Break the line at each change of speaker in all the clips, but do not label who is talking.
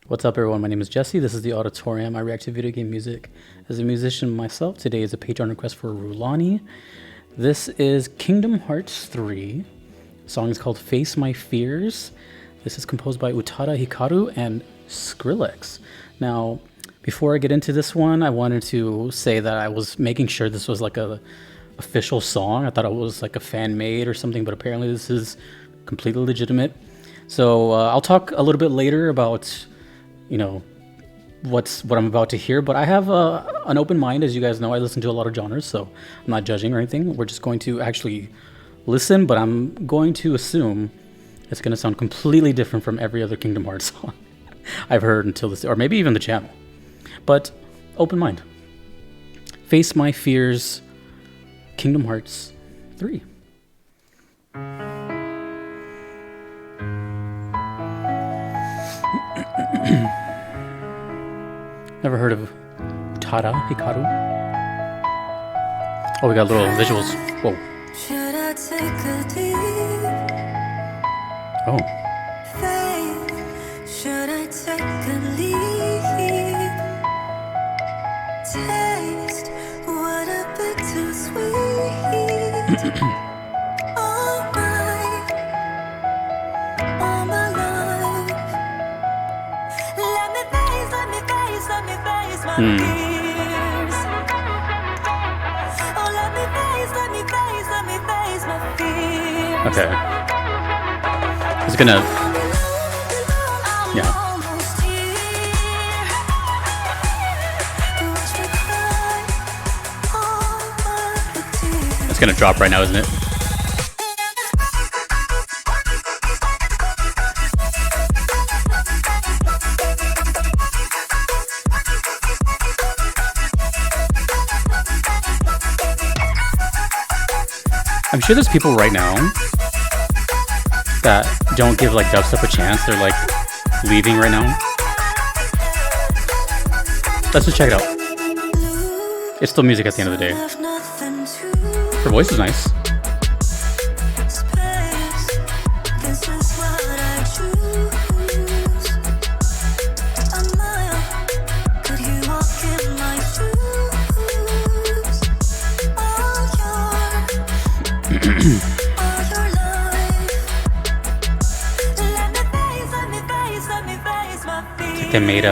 What's up, everyone? My name is Jesse. This is the Auditorium. I react to video game music as a musician myself. Today is a Patreon request for Rulani. This is Kingdom Hearts 3. The song is called Face My Fears. This is composed by Utada Hikaru and Skrillex. Now, before I get into this one, I wanted to say that I was making sure this was like a official song. I thought it was like a fan made or something, but apparently this is completely legitimate. So I'll talk a little bit later about what I'm about to hear, but I have an open mind. As you guys know, I listen to a lot of genres, so I'm not judging or anything. We're just going to actually listen, but I'm going to assume it's going to sound completely different from every other Kingdom Hearts song I've heard until this, or maybe even the channel. But open mind. Face My Fears, Kingdom Hearts 3. Never heard of Utada Hikaru? Oh, we got little visuals. Whoa.
Should I take a deep
Oh.
faith? Should I take a leap? Taste what a bit too sweet. All my life. Let me face my fears. Oh, let me face my fears.
Okay. It's gonna. Yeah.
Almost here. Watch me cry all the tears.
It's gonna drop right now, isn't it? I'm sure there's people right now that don't give like dubstep a chance. They're like leaving right now. Let's just check it out. It's still music at the end of the day.
Left nothing to
Her voice is nice.
space. This is what I choose. A mile. Could you walk in my shoes? All your life. Let me face my fears.
They made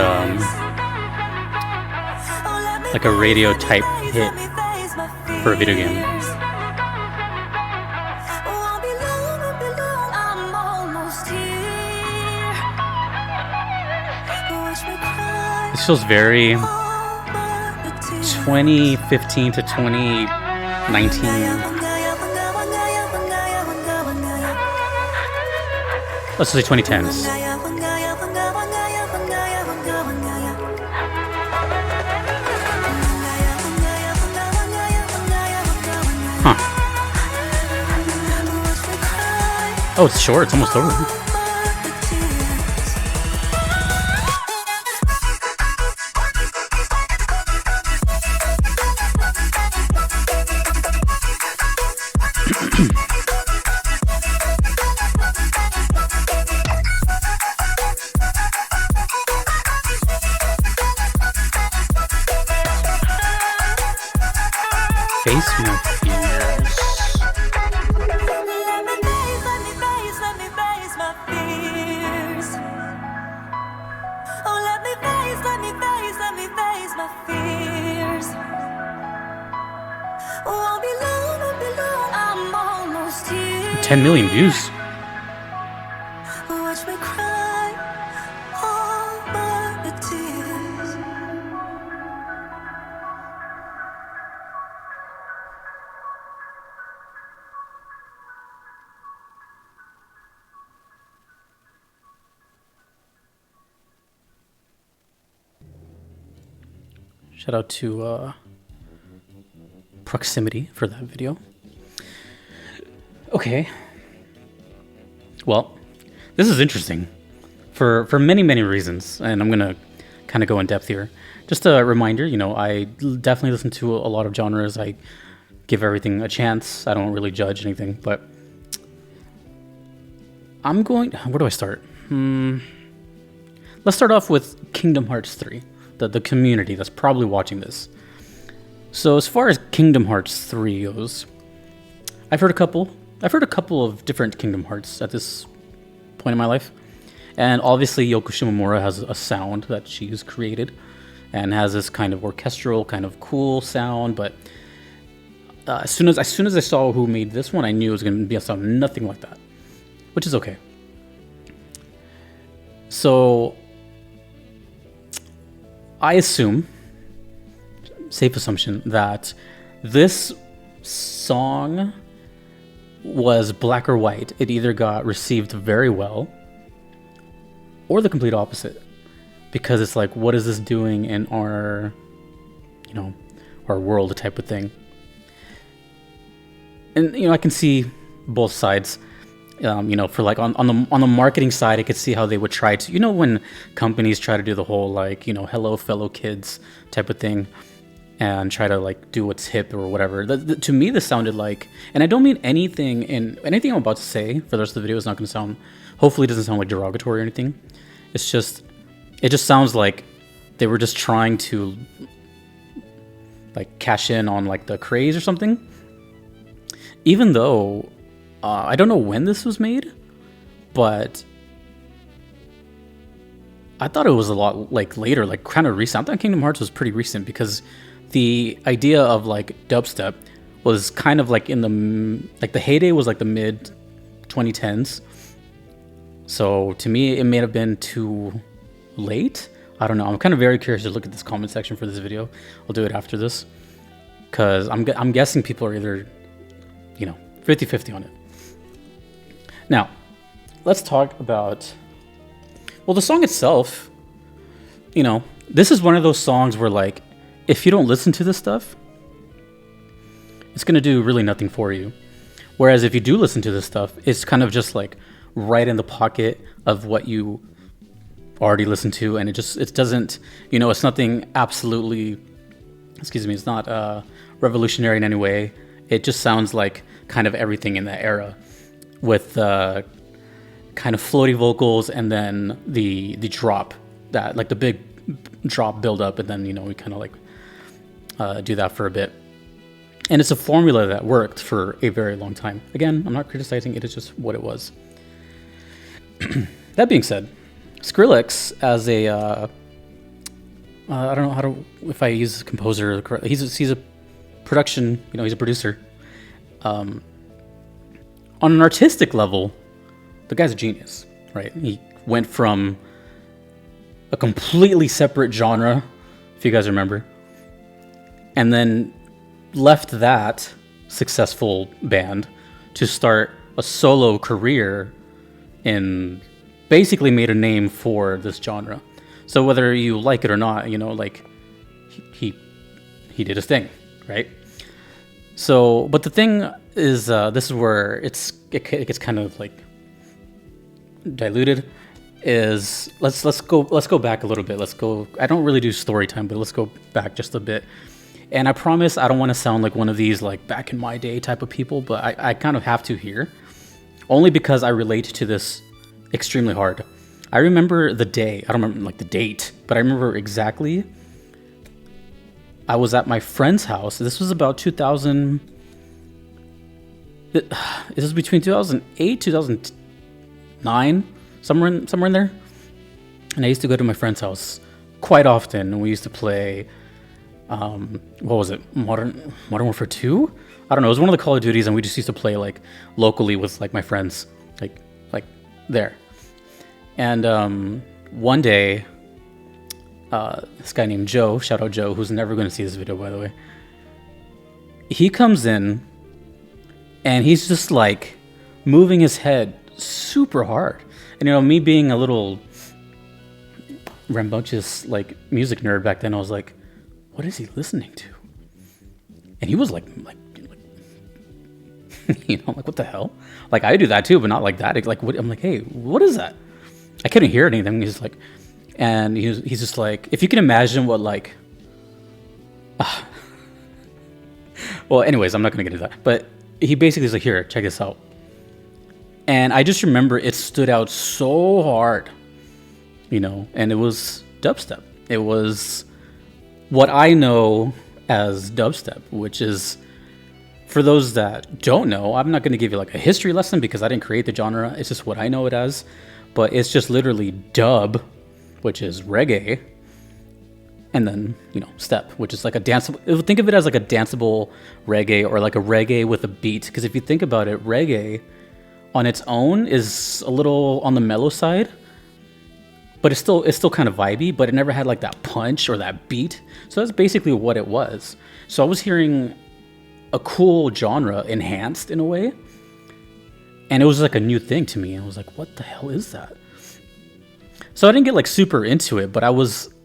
like a radio type hit for a video game. This feels very 2015 to 2019. Let's say 2010s. Huh. Oh, it's short. It's almost over. Face My Fears.
Let me face my fears. Oh, let me face my fears. Won't be long, I'm almost here.
10 million views.
Watch me cry all the tears.
Shout out to Proximity for that video. Okay. Well, this is interesting for many, many reasons, and I'm gonna kind of go in depth here. Just a reminder, I definitely listen to a lot of genres. I give everything a chance. I don't really judge anything, but where do I start? let's start off with Kingdom Hearts 3, the community that's probably watching this. So as far as Kingdom Hearts 3 goes, I've heard a couple of different Kingdom Hearts at this point in my life. And obviously Yoko Shimomura has a sound that she's created and has this kind of orchestral, kind of cool sound, but as soon as I saw who made this one, I knew it was going to be a sound nothing like that, which is okay. So I assume, safe assumption, that this song was black or white. It either got received very well or the complete opposite, because it's like, what is this doing in our, our world type of thing. And I can see both sides. For like on the marketing side, I could see how they would try to, when companies try to do the whole like, hello fellow kids type of thing, and try to like do what's hip or whatever. To me, this sounded like, and I don't mean anything I'm about to say for the rest of the video is not going to sound, hopefully it doesn't sound like derogatory or anything. It just sounds like they were just trying to like cash in on like the craze or something. Even though I don't know when this was made, but I thought it was a lot like later, like kind of recent. I thought Kingdom Hearts was pretty recent because the idea of like dubstep was kind of like in the heyday was like the mid 2010s. So to me, it may have been too late. I don't know. I'm kind of very curious to look at this comment section for this video. I'll do it after this because I'm guessing people are either 50-50 on it. Now, let's talk about, the song itself. This is one of those songs where like, if you don't listen to this stuff, it's going to do really nothing for you. Whereas if you do listen to this stuff, it's kind of just like right in the pocket of what you already listened to. And it doesn't, it's nothing absolutely, it's not revolutionary in any way. It just sounds like kind of everything in that era, with kind of floaty vocals and then the drop, that like the big drop build up, and then we kind of like do that for a bit. And it's a formula that worked for a very long time. Again, I'm not criticizing it, it's just what it was. That being said, Skrillex as a I don't know if I use composer correctly. He's a production, he's a producer. On an artistic level, the guy's a genius, right? He went from a completely separate genre, if you guys remember, and then left that successful band to start a solo career and basically made a name for this genre. So whether you like it or not, like he did his thing, right? So, but the thing is, this is where it gets kind of like diluted. Is let's go back a little bit. I don't really do story time, but let's go back just a bit. And I promise I don't want to sound like one of these like back in my day type of people, but I kind of have to here, only because I relate to this extremely hard. I remember the day. I don't remember like the date, but I remember exactly. I was at my friend's house. This was about 2000. This was between 2008, 2009, somewhere in there. And I used to go to my friend's house quite often, and we used to play. What was it? Modern Warfare 2? I don't know. It was one of the Call of Duties, and we just used to play like locally with like my friends, like there. And one day. This guy named Joe, shout out Joe, who's never going to see this video, by the way. He comes in and he's just like moving his head super hard. And me being a little rambunctious like music nerd back then, I was like, what is he listening to? And he was like like, what the hell? Like, I do that too, but not like that. Like, what? I'm like, hey, what is that? I couldn't hear anything. He's like, and he's just like, if you can imagine what like, well, anyways, I'm not gonna get into that. But he basically is like, here, check this out. And I just remember it stood out so hard. and it was dubstep. It was what I know as dubstep, which is, for those that don't know, I'm not going to give you like a history lesson because I didn't create the genre. It's just what I know it as. But it's just literally dub, which is reggae, and then, step, which is like a danceable. Think of it as like a danceable reggae, or like a reggae with a beat. Because if you think about it, reggae on its own is a little on the mellow side, but it's still kind of vibey, but it never had like that punch or that beat. So that's basically what it was. So I was hearing a cool genre enhanced in a way, and it was like a new thing to me. I was like, what the hell is that? So I didn't get like super into it, but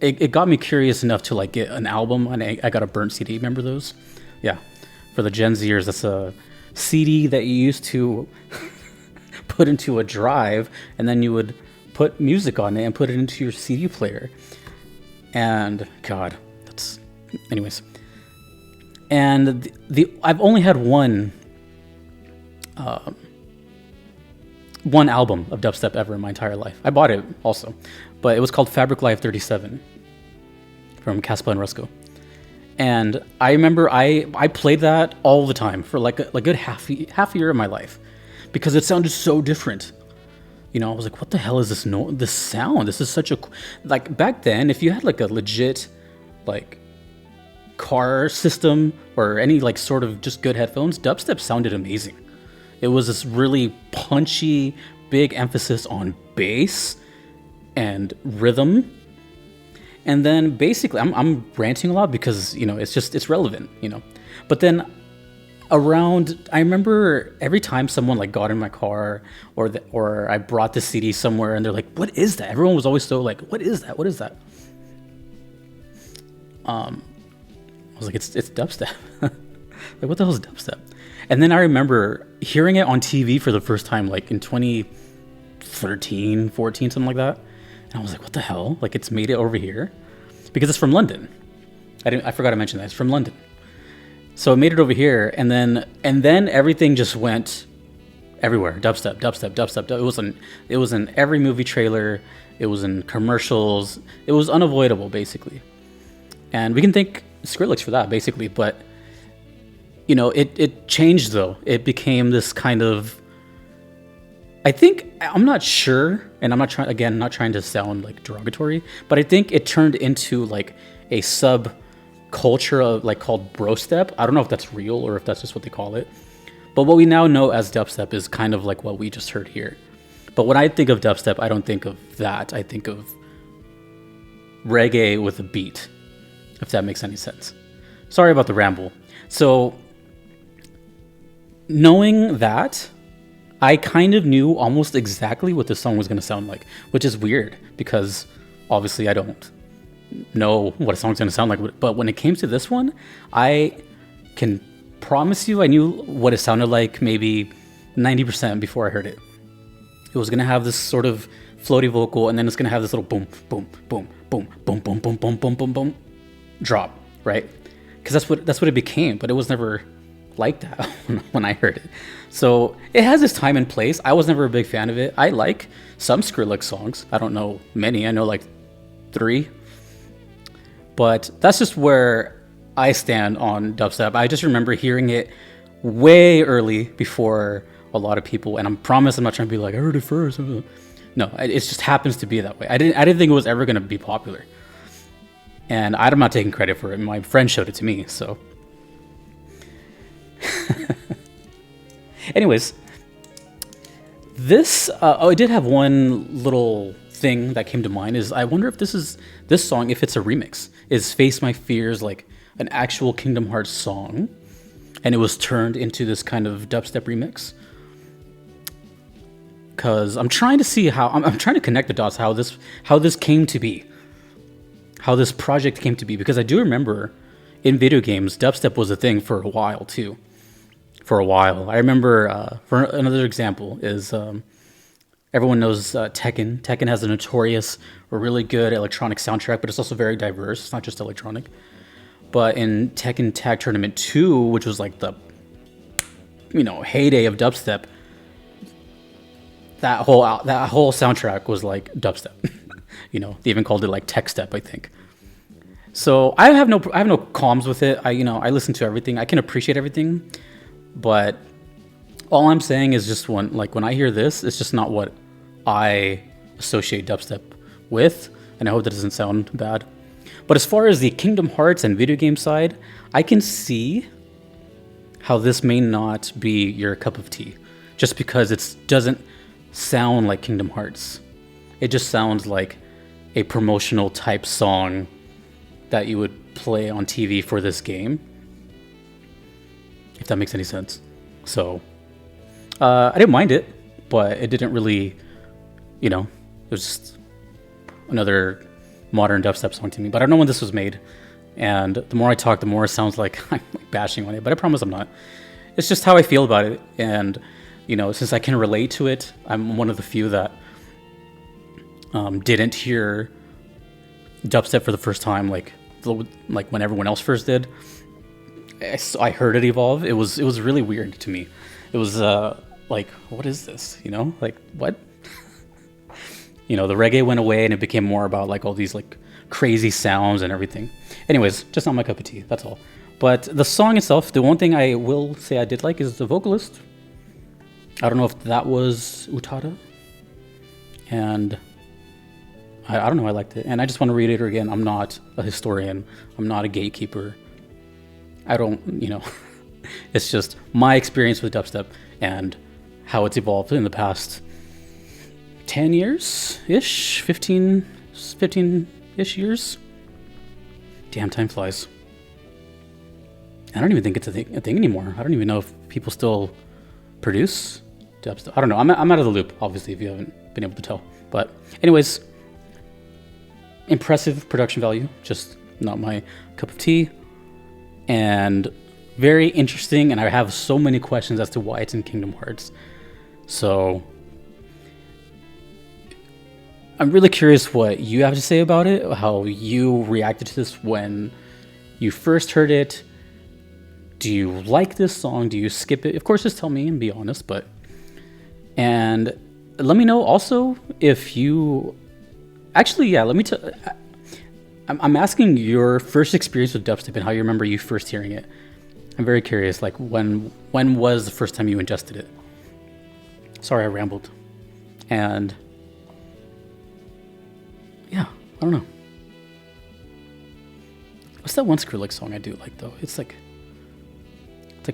it got me curious enough to like get an album, and I got a burnt CD. Remember those? Yeah. For the Gen Zers, that's a CD that you used to put into a drive, and then you would put music on it and put it into your CD player. And God, anyways. And I've only had one album of dubstep ever in my entire life. I bought it also, but it was called Fabric Live 37 from Caspa and Rusco. And I remember I played that all the time for like a good half a year of my life, because it sounded so different. I was like, what the hell is this this sound? This is such a, like, back then, if you had like a legit like car system or any like sort of just good headphones, dubstep sounded amazing. It was this really punchy, big emphasis on bass and rhythm. And then basically, I'm ranting a lot because, it's relevant, But then I remember every time someone like got in my car, or I brought the CD somewhere, and they're like, what is that? Everyone was always so like, what is that? What is that? I was like, it's dubstep. Like, what the hell is dubstep? And then I remember hearing it on TV for the first time, like in 2013, 14, something like that. And I was like, what the hell? Like, it's made it over here? Because it's from London. I forgot to mention that. It's from London. So it made it over here, and then everything just went everywhere. Dubstep. It was in every movie trailer. It was in commercials. It was unavoidable, basically. And we can thank Skrillex for that, basically. But it changed, though. It became this kind of, I'm not sure, and I'm not trying to sound like derogatory, but I think it turned into like a subculture of like called brostep. I don't know if that's real or if that's just what they call it. But what we now know as dubstep is kind of like what we just heard here. But when I think of dubstep, I don't think of that. I think of reggae with a beat, if that makes any sense. Sorry about the ramble. So knowing that, I kind of knew almost exactly what the song was going to sound like, which is weird because obviously I don't know what a song's going to sound like. But when it came to this one, I can promise you I knew what it sounded like maybe 90% before I heard it. It was going to have this sort of floaty vocal, and then it's going to have this little boom, boom, boom, boom, boom, boom, boom, boom, boom, boom, boom drop, right? Because that's what it became, but it was never like that when I heard it. So it has its time and place. I was never a big fan of it. I like some Skrillex songs. I don't know many. I know like 3. But that's just where I stand on dubstep. I just remember hearing it way early before a lot of people, and I promise I'm not trying to be like, I heard it first. No, it just happens to be that way. I didn't think it was ever going to be popular. And I'm not taking credit for it. My friend showed it to me, so. Anyways, this, I did have one little thing that came to mind is I wonder if this song, if it's a remix. Is Face My Fears like an actual Kingdom Hearts song, and it was turned into this kind of dubstep remix? Because I'm trying to see how, I'm trying to connect the dots, how this came to be. How this project came to be, because I do remember in video games, dubstep was a thing for a while too. For a while. I remember, for another example, is everyone knows Tekken. Tekken has a notorious or really good electronic soundtrack, but it's also very diverse. It's not just electronic. But in Tekken Tag Tournament 2, which was like the, heyday of dubstep, that whole soundtrack was like dubstep. You know, they even called it like tech step, I think. So I have no qualms with it. I listen to everything. I can appreciate everything, but all I'm saying is just when I hear this, it's just not what I associate dubstep with, and I hope that doesn't sound bad. But as far as the Kingdom Hearts and video game side, I can see how this may not be your cup of tea, just because it doesn't sound like Kingdom Hearts. It just sounds like a promotional type song that you would play on TV for this game, if that makes any sense. So I didn't mind it, but it didn't really, it was just another modern dubstep song to me. But I don't know when this was made, and the more I talk, the more it sounds like I'm like bashing on it, but I promise I'm not. It's just how I feel about it, and since I can relate to it, I'm one of the few that didn't hear dubstep for the first time like when everyone else first did. I heard it evolve. It was really weird to me. It was like, what is this? Like, what? The reggae went away and it became more about like all these like crazy sounds and everything. Anyways, just not my cup of tea, that's all. But the song itself, the one thing I will say I did like is the vocalist. I don't know if that was Utada. And I don't know, I liked it. And I just want to reiterate again, I'm not a historian. I'm not a gatekeeper. I don't, it's just my experience with dubstep and how it's evolved in the past 10 years-ish, 15-ish years. Damn, time flies. I don't even think it's a thing anymore. I don't even know if people still produce dubstep. I don't know. I'm out of the loop, obviously, if you haven't been able to tell. But anyways, impressive production value, just not my cup of tea. And very interesting, and I have so many questions as to why it's in Kingdom Hearts. So I'm really curious what you have to say about it, how you reacted to this when you first heard it. Do you like this song? Do you skip it? Of course, just tell me and be honest, and let me know also if you... Actually, yeah, let me tell... I'm asking your first experience with dubstep and how you remember you first hearing it. I'm very curious, like when was the first time you ingested it? Sorry, I rambled. And yeah, I don't know. What's that one Skrillex song I do like though? It's like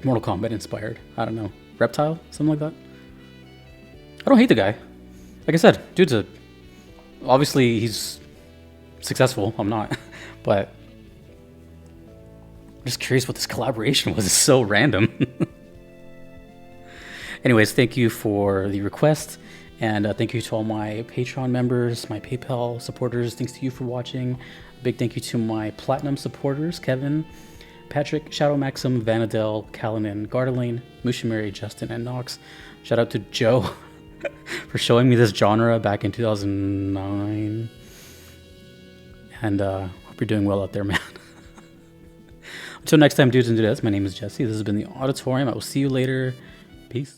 Mortal Kombat inspired. I don't know. Reptile? Something like that. I don't hate the guy. Like I said, dude's obviously he's successful. I'm not. But I'm just curious what this collaboration was. It's so random. Anyways, thank you for the request. And thank you to all my Patreon members, my PayPal supporters. Thanks to you for watching. A big thank you to my Platinum supporters, Kevin, Patrick, Shadow Maxim, Vanadel, Callanan, Gardelane, Mushimari, Justin, and Knox. Shout out to Joe for showing me this genre back in 2009. And hope you're doing well out there, man. Until next time, dudes and dudettes, my name is Jesse. This has been The Auditorium. I will see you later. Peace.